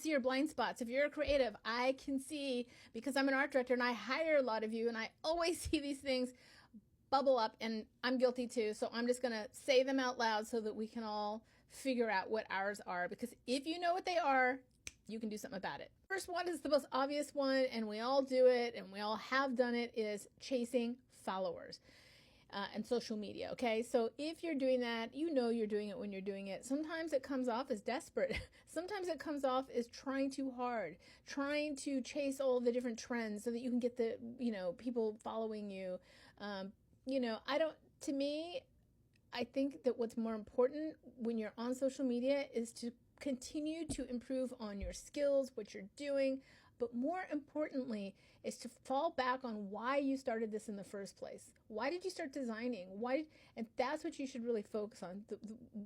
see your blind spots. If you're a creative, I can see, because I'm an art director and I hire a lot of you, and I always see these things bubble up, and I'm guilty too. So I'm just going to say them out loud so that we can all figure out what ours are, because if you know what they are, you can do something about it. First one is the most obvious one, and we all do it, and we all have done it, is chasing followers. And social media. Okay, so if you're doing that, you know you're doing it when you're doing it. Sometimes it comes off as desperate. Sometimes it comes off as trying too hard, trying to chase all the different trends so that you can get the, people following you. To me, I think that what's more important when you're on social media is to continue to improve on your skills, what you're doing, but more importantly is to fall back on why you started this in the first place. Why did you start designing? And that's what you should really focus on,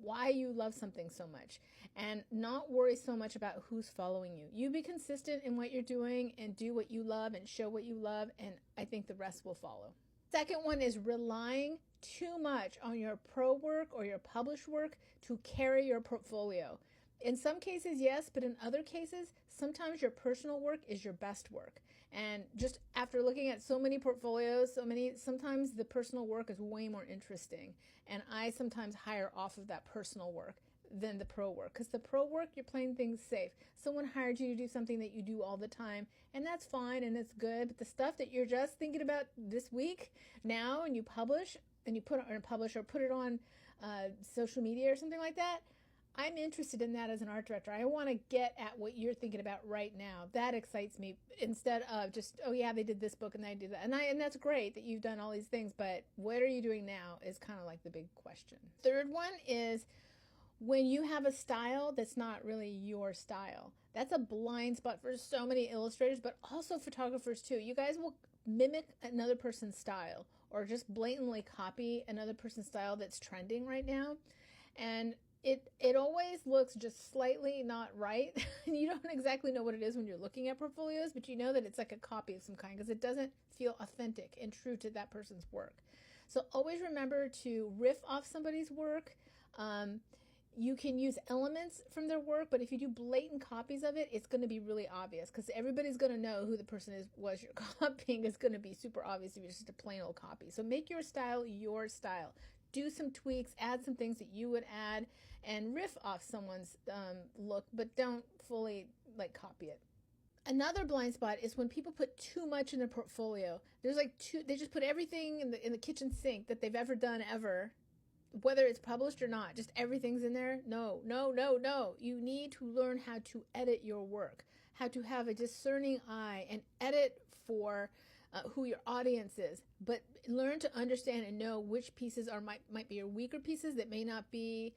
why you love something so much, and not worry so much about who's following you. You be consistent in what you're doing and do what you love and show what you love, and I think the rest will follow. Second one is relying too much on your pro work or your published work to carry your portfolio. In some cases, yes, but in other cases, sometimes your personal work is your best work. And just after looking at so many portfolios, sometimes the personal work is way more interesting. And I sometimes hire off of that personal work than the pro work, because the pro work, you're playing things safe. Someone hired you to do something that you do all the time, and that's fine and it's good. But the stuff that you're just thinking about this week now, and you publish and you put it on publish or put it on social media or something like that, I'm interested in that as an art director. I want to get at what you're thinking about right now. That excites me, instead of just, oh yeah, they did this book and they did that. And that's great that you've done all these things, but what are you doing now is kind of like the big question. Third one is when you have a style that's not really your style. That's a blind spot for so many illustrators, but also photographers too. You guys will mimic another person's style or just blatantly copy another person's style that's trending right now. And it always looks just slightly not right. You don't exactly know what it is when you're looking at portfolios, but you know that it's like a copy of some kind because it doesn't feel authentic and true to that person's work. So always remember to riff off somebody's work. You can use elements from their work, but if you do blatant copies of it, it's going to be really obvious because everybody's going to know who the person was you're copying. Is going to be super obvious if you're just a plain old copy. So make your style your style. Do some tweaks, add some things that you would add, and riff off someone's look, but don't fully copy it. Another blind spot is when people put too much in their portfolio. There's they just put everything in the kitchen sink that they've ever done ever, whether it's published or not. Just everything's in there. No. You need to learn how to edit your work, how to have a discerning eye and edit for who your audience is, but learn to understand and know which pieces might be your weaker pieces that may not be,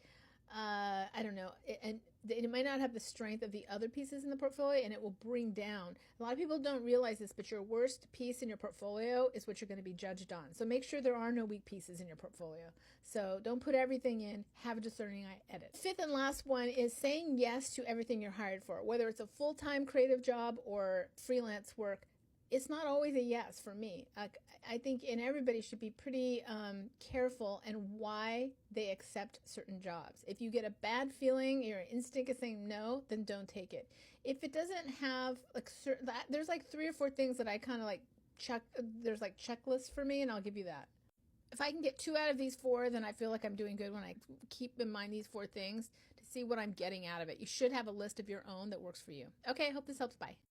I don't know, and it might not have the strength of the other pieces in the portfolio, and it will bring down. A lot of people don't realize this, but your worst piece in your portfolio is what you're going to be judged on. So make sure there are no weak pieces in your portfolio. So don't put everything in, have a discerning eye, edit. Fifth and last one is saying yes to everything you're hired for, whether it's a full-time creative job or freelance work. It's not always a yes for me. I think everybody should be pretty careful in why they accept certain jobs. If you get a bad feeling, your instinct is saying no, then don't take it. If it doesn't have there's 3 or 4 things that I kind of check. There's checklists for me, and I'll give you that. If I can get 2 out of these 4, then I feel like I'm doing good when I keep in mind these 4 things to see what I'm getting out of it. You should have a list of your own that works for you. Okay, I hope this helps. Bye.